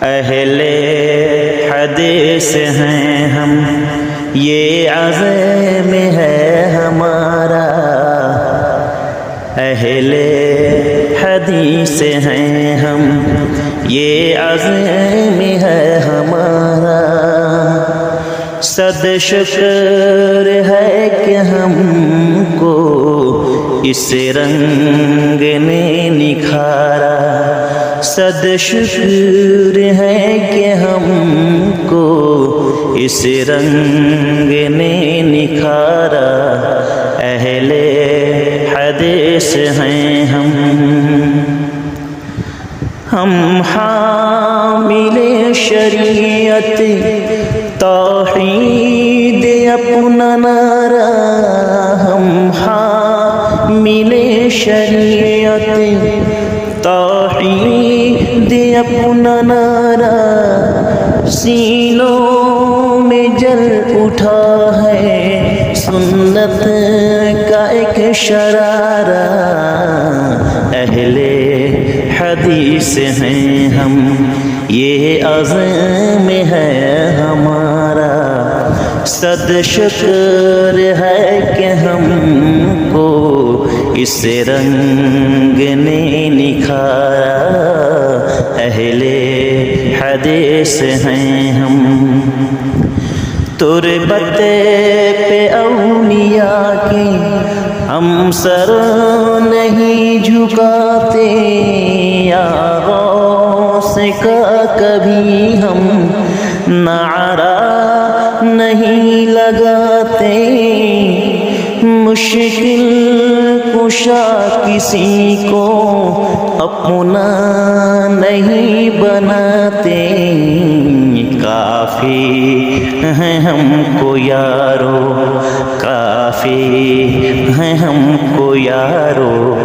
اہل حدیث ہیں ہم، یہ عزم ہے ہمارا، اہل حدیث ہیں ہم، یہ عزم ہے ہمارا۔ صد شکر ہے کہ ہم کو اس رنگ نے نکھارا، صد شکر ہے کہ ہم کو اس رنگ نے نکھارا، اہل حدیث ہیں ہم حامل شریعت توحید اپنا نعرہ، ہم حامل شریعت توحید اپنا نعرہ، سینوں میں جل اٹھا ہے سنت کا ایک شرارہ، اہل حدیث ہیں ہم، یہ عزم ہے ہمارا۔ صد شکر ہے کہ ہم کو اس رنگ نے نکھارا، اہل حدیث ہیں ہم۔ تربت پہ اولیاء کی ہم سر نہیں جھکاتے، یا غوث کا کبھی ہم نعرہ نہیں لگاتے، مشکل کشا کسی کو اپنا نہیں بناتے، کافی ہیں ہم کو یارو، کافی ہیں ہم کو یارو،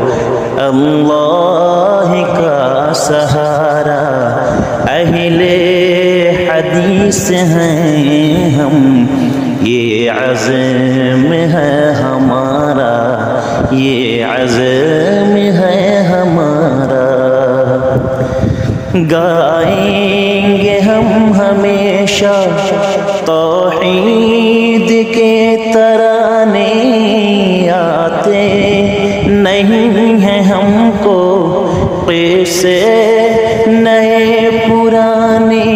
اللہ کا سہارا، اہل حدیث ہیں ہم، یہ عزم ہے ہمارا، یہ عزم ہے ہمارا۔ گائیں گے ہم ہمیشہ توحید کے ترانے، آتے نہیں ہیں ہم کو قصے نئے پرانے،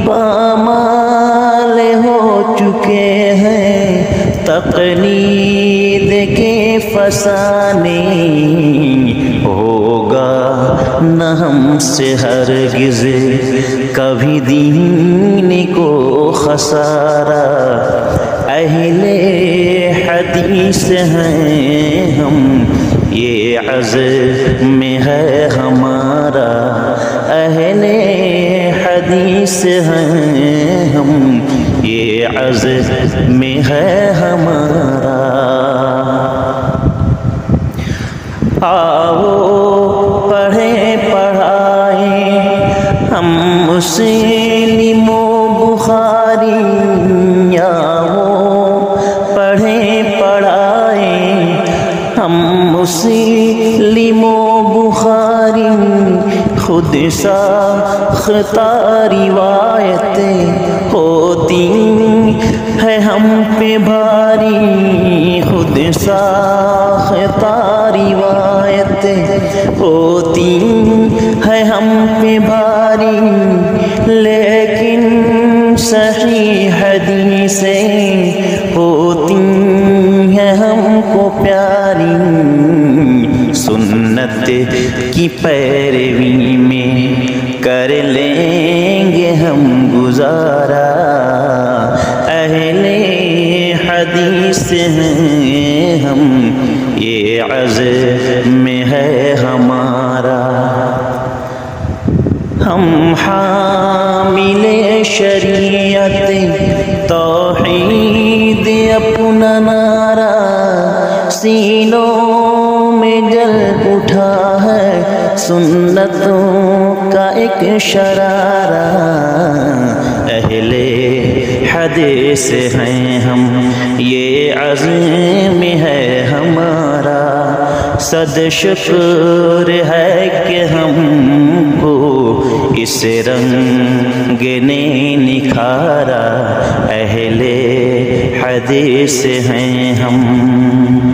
پامال ہو چکے ہیں تقلید کے فسانے، ہوگا نہ ہم سے ہرگز کبھی دین کو خسارہ، اہل حدیث ہیں ہم، یہ عزم ہے ہمارا، اہل حدیث ہیں ہم، یہ عزم ہے ہمارا۔ آؤ پڑھیں پڑھائیں ہم مسلم و بخاری، آؤ پڑھیں پڑھائیں ہم مسلم و بخاری، خود ساختہ روایتیں ہوتی ہے ہم پہ بھاری، خود ساختہ روایتیں ہوتی ہے ہم پہ بھاری، لیکن صحیح حدیثیں ہوتی ہیں ہم کو پیاری، سنت کی پیروی میں کر لیں گے ہم گزارا، اہل حدیث ہیں ہم، یہ عزم ہے ہمارا۔ ہم حامل شریعت توحید اپنا نعرہ، سینوں میں جل اٹھا ہے سنتوں کا ایک شرارہ، اہل حدیث ہیں ہم، یہ عزم ہے ہمارا۔ صد شکر ہے کہ ہم کو اس سے رنگ نے نکھارا، اہل حدیث ہیں ہم۔